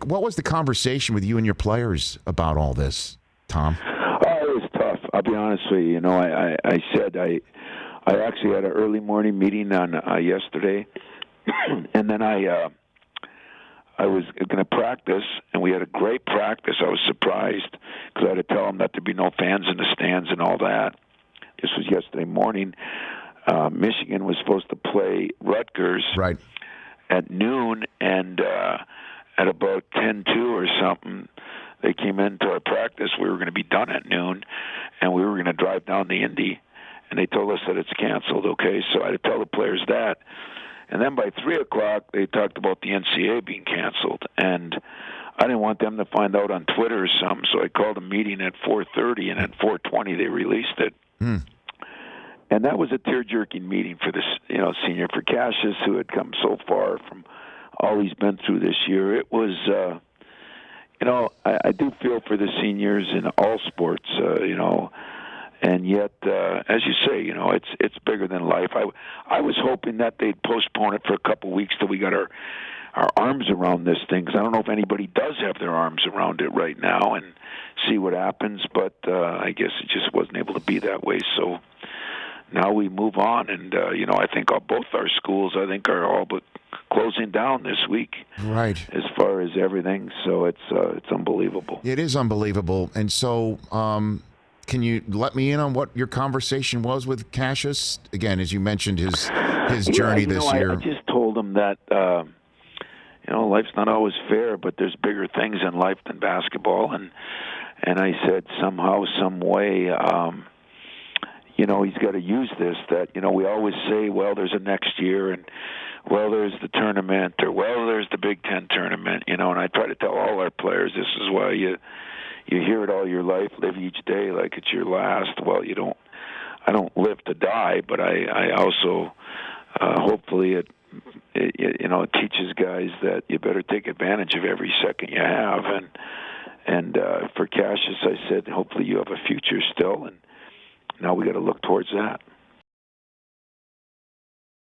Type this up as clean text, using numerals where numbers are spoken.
what was the conversation with you and your players about all this, Tom? It was tough. I'll be honest with you. You know, I said I actually had an early morning meeting on yesterday, and then I was going to practice, and we had a great practice. I was surprised because I had to tell them that there'd be no fans in the stands and all that. This was yesterday morning. Michigan was supposed to play Rutgers at noon, and at about 10:02 or something, they came into our practice. We were going to be done at noon, and we were going to drive down to Indy, and they told us that it's canceled. Okay, so I had to tell the players that. And then by 3 o'clock, they talked about the NCAA being canceled, and I didn't want them to find out on Twitter or something, so I called a meeting at 4:30, and at 4:20 they released it. And that was a tear-jerking meeting for this, senior, for Cassius, who had come so far from all he's been through this year. It was, I do feel for the seniors in all sports, and yet, as you say, it's bigger than life. I was hoping that they'd postpone it for a couple of weeks till we got our arms around this thing, because I don't know if anybody does have their arms around it right now, and see what happens, but I guess it just wasn't able to be that way, so now we move on, and I think both our schools, are all but closing down this week. Right. As far as everything, so it's unbelievable. It is unbelievable, and so can you let me in on what your conversation was with Cassius? Again, as you mentioned, his journey this year. I just told him that life's not always fair, but there's bigger things in life than basketball, and I said somehow, some way. He's got to use this, that, we always say, well, there's a next year, and, well, there's the tournament, or, well, there's the Big Ten tournament, and I try to tell all our players, this is why you hear it all your life, live each day like it's your last. Well, I don't live to die, but I also, hopefully it teaches guys that you better take advantage of every second you have, and for Cassius, I said, hopefully you have a future still, and now we got to look towards that.